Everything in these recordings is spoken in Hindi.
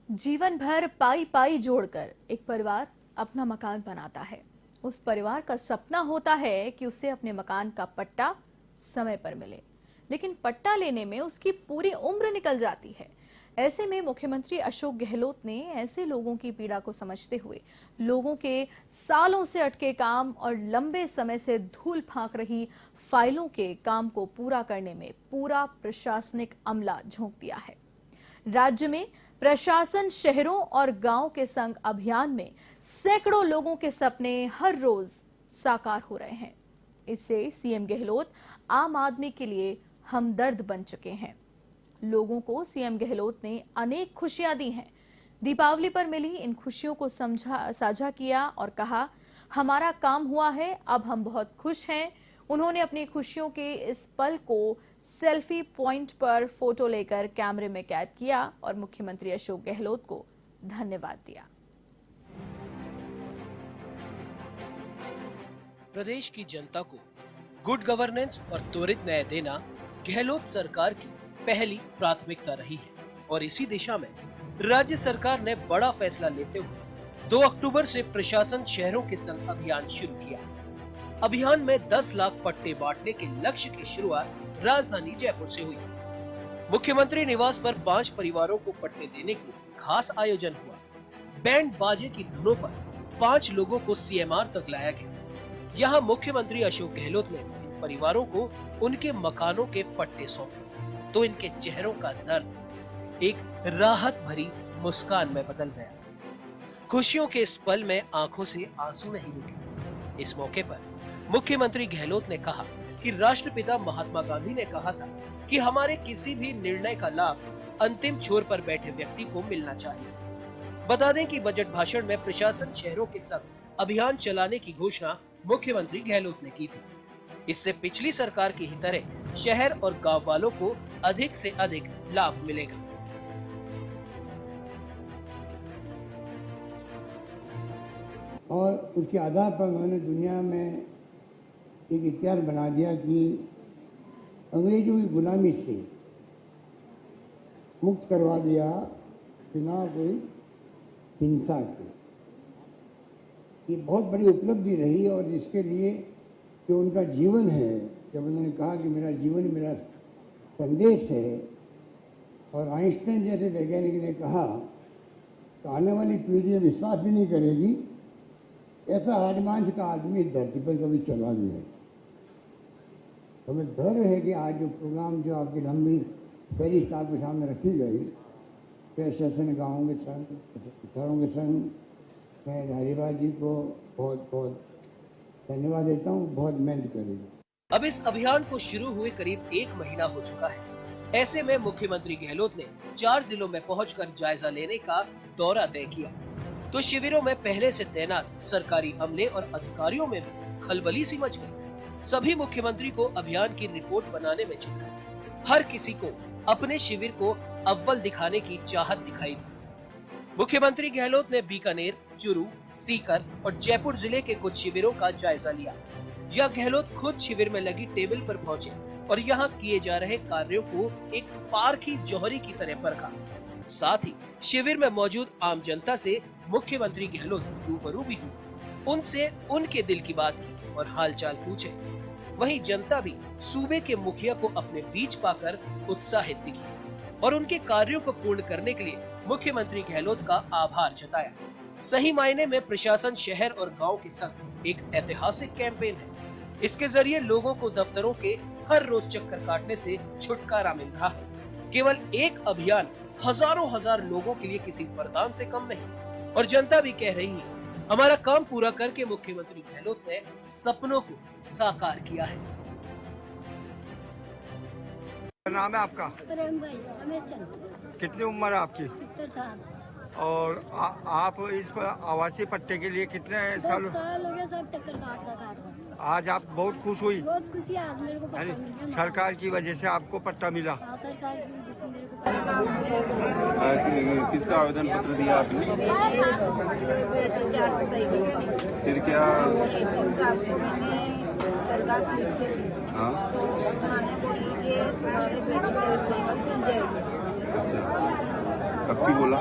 जीवन भर पाई पाई जोड़कर एक परिवार अपना मकान बनाता है। उस परिवार का सपना होता है कि उसे अपने मकान का पट्टा समय पर मिले, लेकिन पट्टा लेने में उसकी पूरी उम्र निकल जाती है। ऐसे में मुख्यमंत्री अशोक गहलोत ने ऐसे लोगों की पीड़ा को समझते हुए लोगों के सालों से अटके काम और लंबे समय से धूल फांक रही फाइलों के काम को पूरा करने में पूरा प्रशासनिक अमला झोंक दिया है। राज्य में प्रशासन शहरों और गांव के संग अभियान में सैकड़ों लोगों के सपने हर रोज साकार हो रहे हैं। इससे सीएम गहलोत आम आदमी के लिए हमदर्द बन चुके हैं। लोगों को सीएम गहलोत ने अनेक खुशियां दी हैं। दीपावली पर मिली इन खुशियों को साझा किया और कहा, हमारा काम हुआ है, अब हम बहुत खुश हैं। उन्होंने अपनी खुशियों के इस पल को सेल्फी पॉइंट पर फोटो लेकर कैमरे में कैद किया और मुख्यमंत्री अशोक गहलोत को धन्यवाद दिया। प्रदेश की जनता को गुड गवर्नेंस और त्वरित न्याय देना गहलोत सरकार की पहली प्राथमिकता रही है और इसी दिशा में राज्य सरकार ने बड़ा फैसला लेते हुए 2 अक्टूबर से प्रशासन शहरों के संग अभियान शुरू किया। अभियान में 10 लाख पट्टे बांटने के लक्ष्य की शुरुआत राजधानी जयपुर से हुई। मुख्यमंत्री निवास पर 5 परिवारों को पट्टे देने के लिए खास आयोजन हुआ। बैंड बाजे की धुनों पर 5 लोगों को सीएमआर तक लाया गया। यहाँ मुख्यमंत्री अशोक गहलोत ने इन परिवारों को उनके मकानों के पट्टे सौंपे तो इनके चेहरों का दर्द एक राहत भरी मुस्कान में बदल गया। खुशियों के इस पल में आंखों से आंसू नहीं रुके। इस मौके पर मुख्यमंत्री गहलोत ने कहा कि राष्ट्रपिता महात्मा गांधी ने कहा था कि हमारे किसी भी निर्णय का लाभ अंतिम छोर पर बैठे व्यक्ति को मिलना चाहिए। बता दें कि बजट भाषण में प्रशासन शहरों के संग अभियान चलाने की घोषणा मुख्यमंत्री गहलोत ने की थी। इससे पिछली सरकार की ही तरह शहर और गांव वालों को अधिक से अधिक लाभ मिलेगा। और उसके आधार पर उन्होंने दुनिया में एक इतिहास बना दिया कि अंग्रेजों की गुलामी से मुक्त करवा दिया बिना कोई हिंसा के। ये बहुत बड़ी उपलब्धि रही और इसके लिए जो उनका जीवन है, जब उन्होंने कहा कि मेरा जीवन मेरा संदेश है, और आइंस्टाइन जैसे वैज्ञानिक ने कहा तो आने वाली पीढ़ी विश्वास भी नहीं करेगी ऐसा आदमांश का आदमी इस धरती पर कभी चला भी है। हमें गर्व है कि आज जो प्रोग्राम जो आपकी लंबी फहरिस्त आपके सामने रखी गई, प्रशासन गाँव के संग शहरों के संग, मैं धारीवाल जी को बहुत बहुत धन्यवाद देता हूँ। बहुत मेहनत करेगी। अब इस अभियान को शुरू हुए करीब 1 महीना हो चुका है। ऐसे में मुख्यमंत्री गहलोत ने 4 जिलों में पहुंचकर जायजा लेने का दौरा तय किया तो शिविरों में पहले से तैनात सरकारी अमले और अधिकारियों में भी खलबली सी मच गई। सभी मुख्यमंत्री को अभियान की रिपोर्ट बनाने में जुट गए। हर किसी को अपने शिविर को अव्वल दिखाने की चाहत दिखाई दी। मुख्यमंत्री गहलोत ने बीकानेर, चुरू, सीकर और जयपुर जिले के कुछ शिविरों का जायजा लिया। यह गहलोत खुद शिविर में लगी टेबल पर पहुंचे और यहाँ किए जा रहे कार्यों को एक पारखी जौहरी की तरह परखा। साथ ही शिविर में मौजूद आम जनता से मुख्यमंत्री गहलोत रूबरू भी हुए। उनसे उनके दिल की बात की और हालचाल पूछे। वहीं जनता भी सूबे के मुखिया को अपने बीच पाकर उत्साहित दिखी और उनके कार्यों को पूर्ण करने के लिए मुख्यमंत्री गहलोत का आभार जताया। सही मायने में प्रशासन शहर और गांव के संग एक ऐतिहासिक कैंपेन है। इसके जरिए लोगों को दफ्तरों के हर रोज चक्कर काटने से छुटकारा मिल रहा है। केवल एक अभियान हजार लोगों के लिए किसी वरदान से कम नहीं और जनता भी कह रही है, हमारा काम पूरा करके मुख्यमंत्री गहलोत ने सपनों को साकार किया है। नाम है आपका? प्रेम भाई, रमेश चंद्र। कितनी उम्र है आपकी? 70 साल। और आप इस आवासीय पट्टे के लिए कितने साल? 10 साल हो गए सब टक्कर काटता। आज आप बहुत खुश हुई? बहुत खुशी है, आज मेरे को पट्टा मिल गया। सरकार की वजह से आपको पट्टा मिला? हाँ, सरकार की वजह से मेरे को पट्टा मिला। किसका आवेदन पत्र दिया आपने? फिर क्या? दरगाह लिख के दी। हाँ। तो थाने बोली कि तुम्हारे बेटी जल्द से जल्द मिल जाएगी। अच्छा। कब की बोला?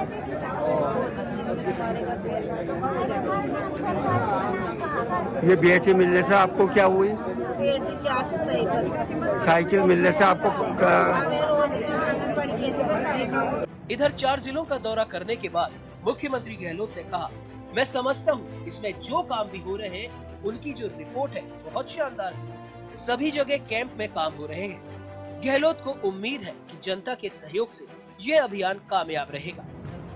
ये बीएचई मिलने से आपको क्या हुई? पेट चार्ज साइकिल साइकिल मिलने से आपको हमें रोज आंगनबाड़ी केंद्र में साइकिल। इधर 4 जिलों का दौरा करने के बाद मुख्यमंत्री गहलोत ने कहा, मैं समझता हूँ इसमें जो काम भी हो रहे हैं उनकी जो रिपोर्ट है बहुत शानदार है। सभी जगह कैंप में काम हो रहे हैं। गहलोत को उम्मीद है कि जनता के सहयोग से ये अभियान कामयाब रहेगा।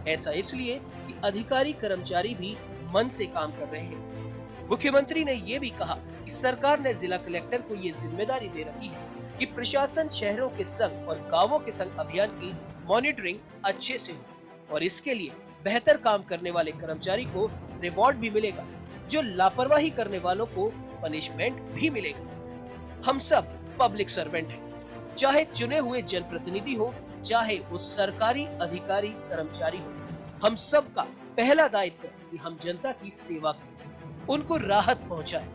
ऐसा इसलिए कि अधिकारी कर्मचारी भी मन से काम कर रहे हैं। मुख्यमंत्री ने ये भी कहा कि सरकार ने जिला कलेक्टर को ये जिम्मेदारी दे रखी है कि प्रशासन शहरों के संग और गांवों के संग अभियान की मॉनिटरिंग अच्छे से हो और इसके लिए बेहतर काम करने वाले कर्मचारी को रिवॉर्ड भी मिलेगा, जो लापरवाही करने वालों को पनिशमेंट भी मिलेगा। हम सब पब्लिक सर्वेंट हैं, चाहे चुने हुए जनप्रतिनिधि हो, चाहे वो सरकारी अधिकारी कर्मचारी हो, हम सब का पहला दायित्व है कि हम जनता की सेवा करें, उनको राहत पहुंचाएं।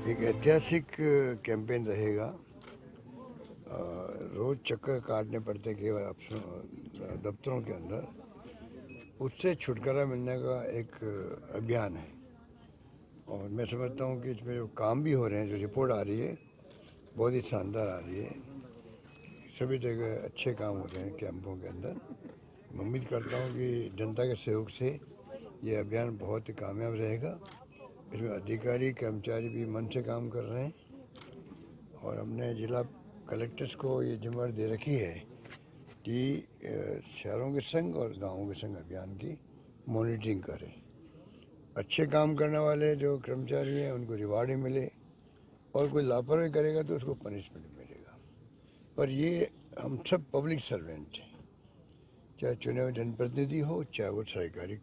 एक ऐतिहासिक कैंपेन रहेगा। रोज चक्कर काटने पड़ते केवल दफ्तरों के अंदर, उससे छुटकारा मिलने का एक अभियान है। और मैं समझता हूँ कि इसमें जो काम भी हो रहे हैं, जो रिपोर्ट आ रही है बहुत ही शानदार आ रही है। सभी जगह अच्छे काम हो रहे हैं कैंपों के अंदर। मैं उम्मीद करता हूँ कि जनता के सहयोग से ये अभियान बहुत ही कामयाब रहेगा। इसमें अधिकारी कर्मचारी भी मन से काम कर रहे हैं और हमने जिला कलेक्टर्स को ये जिम्मेदारी दे रखी है कि शहरों के संग और गाँवों के संग अभियान की मॉनिटरिंग करें। अच्छे काम करने वाले जो कर्मचारी हैं उनको रिवार्ड ही मिले और कोई लापरवाही करेगा तो उसको पनिशमेंट मिलेगा। पर ये हम सब पब्लिक सर्वेंट हैं, चाहे चुने हुए जनप्रतिनिधि हो, चाहे वो सरकारी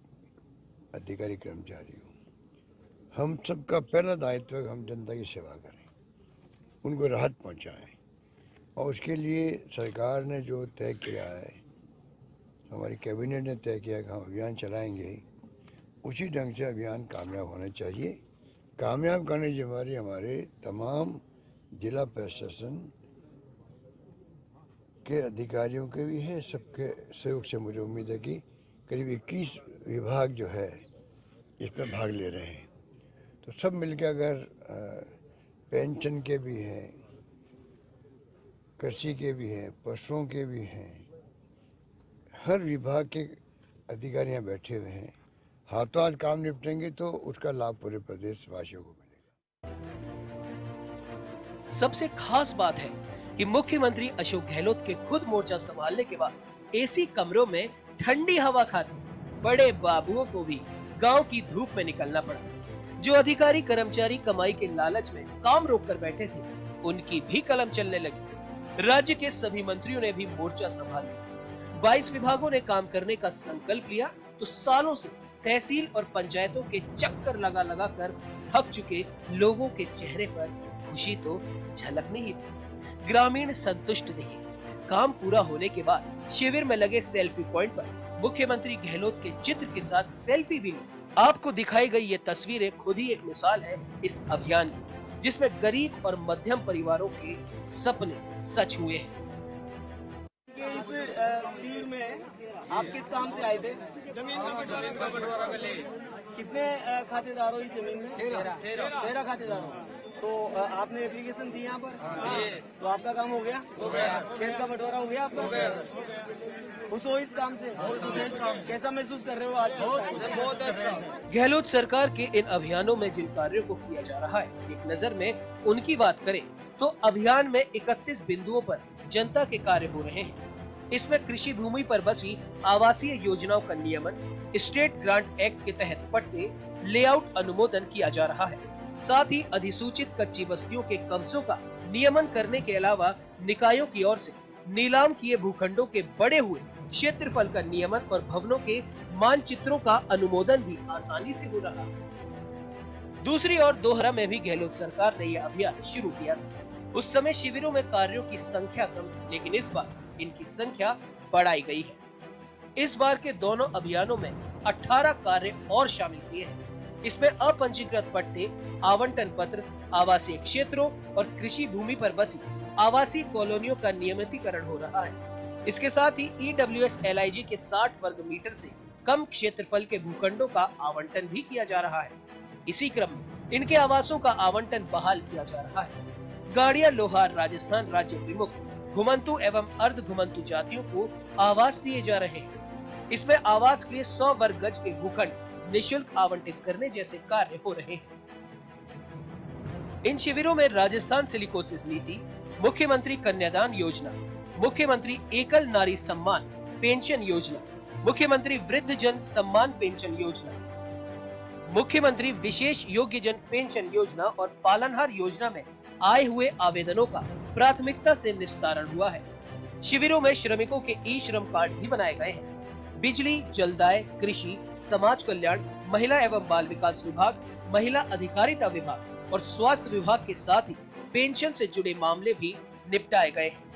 अधिकारी कर्मचारी हो। हम सबका पहला दायित्व है कि हम जनता की सेवा करें, उनको राहत पहुंचाएं। और उसके लिए सरकार ने जो तय किया है, हमारी कैबिनेट ने तय किया कि हम अभियान चलाएंगे, उसी ढंग से अभियान कामयाब होना चाहिए। कामयाब करने की जिम्मेदारी हमारे तमाम जिला प्रशासन के अधिकारियों के भी है। सबके सहयोग से मुझे उम्मीद है कि करीब 21 विभाग जो है इसमें भाग ले रहे हैं। तो सब मिलकर अगर पेंशन के भी हैं, कृषि के भी हैं, पशुओं के भी हैं, हर विभाग के अधिकारी यहाँ बैठे हुए हैं, हाथों हाथ काम निपटेंगे तो उसका लाभ पूरे प्रदेश वासियों को मिलेगा। सबसे खास बात है कि मुख्यमंत्री अशोक गहलोत के खुद मोर्चा संभालने के बाद एसी कमरों में ठंडी हवा खाते बड़े बाबुओं को भी गांव की धूप में निकलना पड़ा। जो अधिकारी कर्मचारी कमाई के लालच में काम रोककर बैठे थे, उनकी भी कलम चलने लगी। राज्य के सभी मंत्रियों ने भी मोर्चा संभाला। 22 विभागों ने काम करने का संकल्प लिया तो सालों से तहसील और पंचायतों के चक्कर लगा लगा कर थक चुके लोगों के चेहरे पर खुशी तो झलकनी ही थी। ग्रामीण संतुष्ट दिखे। काम पूरा होने के बाद शिविर में लगे सेल्फी पॉइंट पर मुख्यमंत्री गहलोत के चित्र के साथ सेल्फी भी ली। आपको दिखाई गई ये तस्वीरें खुद ही एक मिसाल है इस अभियान की, जिसमें गरीब और मध्यम परिवारों के सपने सच हुए हैं। इस शिविर में आप किस काम से आए थे? जमीन का बंटवारा के लिए। कितने खातेदार हो इस जमीन में? 13 खातेदार हो। तो आपने एप्लीकेशन दी यहाँ पर? तो आपका काम हो गया? खेत का बंटवारा हो गया आपका? हो गया। खुश हो इस काम से? कैसा महसूस कर रहे हो आज? बहुत अच्छा। गहलोत सरकार के इन अभियानों में जिन कार्यों को किया जा रहा है, एक नजर में उनकी बात करें तो अभियान में 31 बिंदुओं पर जनता के कार्य हो रहे हैं। इसमें कृषि भूमि पर बसी आवासीय योजनाओं का नियमन, स्टेट ग्रांट एक्ट के तहत पट्टे, लेआउट अनुमोदन किया जा रहा है। साथ ही अधिसूचित कच्ची बस्तियों के कब्जों का नियमन करने के अलावा निकायों की ओर से नीलाम किए भूखंडों के बढ़े हुए क्षेत्रफल का नियमन और भवनों के मानचित्रों का अनुमोदन भी आसानी से हो रहा है। दूसरी ओर दोहरा में भी गहलोत सरकार ने यह अभियान शुरू किया था। उस समय शिविरों में कार्यों की संख्या कम थी, लेकिन इस बार इनकी संख्या बढ़ाई गई है। इस बार के दोनों अभियानों में 18 कार्य और शामिल किए हैं। इसमें अपंजीकृत पट्टे, आवंटन पत्र, आवासीय क्षेत्रों और कृषि भूमि पर बसी आवासीय कॉलोनियों का नियमितीकरण हो रहा है। इसके साथ ही EWS LIG के 60 वर्ग मीटर से कम क्षेत्रफल के भूखंडों का आवंटन भी किया जा रहा है। इसी क्रम में इनके आवासों का आवंटन बहाल किया जा रहा है। गाड़िया लोहार राजस्थान राज्य विमुख घुमंतु एवं अर्ध घुमंतु जातियों को आवास दिए जा रहे हैं। इसमें आवास के लिए 100 वर्ग गज के भूखंड निःशुल्क आवंटित करने जैसे कार्य हो रहे हैं। इन शिविरों में राजस्थान सिलिकोसिस नीति, मुख्यमंत्री कन्यादान योजना, मुख्यमंत्री एकल नारी सम्मान पेंशन योजना, मुख्यमंत्री वृद्ध जन सम्मान पेंशन योजना, मुख्यमंत्री विशेष योग्य जन पेंशन योजना और पालनहार योजना में आए हुए आवेदनों का प्राथमिकता से निस्तारण हुआ है। शिविरों में श्रमिकों के ई-श्रम कार्ड भी बनाए गए हैं। बिजली, जलदाय, कृषि, समाज कल्याण, महिला एवं बाल विकास विभाग, महिला अधिकारिता विभाग और स्वास्थ्य विभाग के साथ ही पेंशन से जुड़े मामले भी निपटाए गए हैं।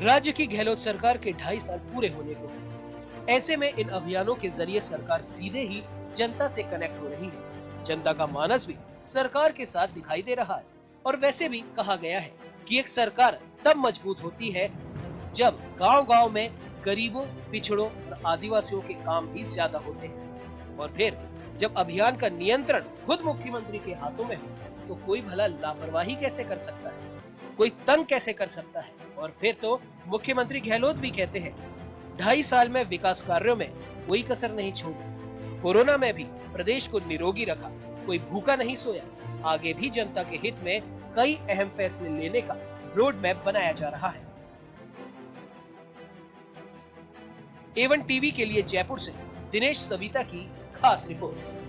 राज्य की गहलोत सरकार के 2.5 साल पूरे होने को हैं। ऐसे में इन अभियानों के जरिए सरकार सीधे ही जनता से कनेक्ट हो रही है। जनता का मानस भी सरकार के साथ दिखाई दे रहा है। और वैसे भी कहा गया है कि एक सरकार तब मजबूत होती है जब गांव-गांव में गरीबों, पिछड़ों और आदिवासियों के काम भी ज्यादा होते हैं। और फिर जब अभियान का नियंत्रण खुद मुख्यमंत्री के हाथों में हो तो कोई भला लापरवाही कैसे कर सकता है, कोई तंग कैसे कर सकता है। और फिर तो मुख्यमंत्री गहलोत भी कहते हैं 2.5 साल में विकास कार्यों में कोई कसर नहीं छोड़ी। कोरोना में भी प्रदेश को निरोगी रखा, कोई भूखा नहीं सोया। आगे भी जनता के हित में कई अहम फैसले लेने का रोड मैप बनाया जा रहा है। A1 टीवी के लिए जयपुर से दिनेश सविता की खास रिपोर्ट।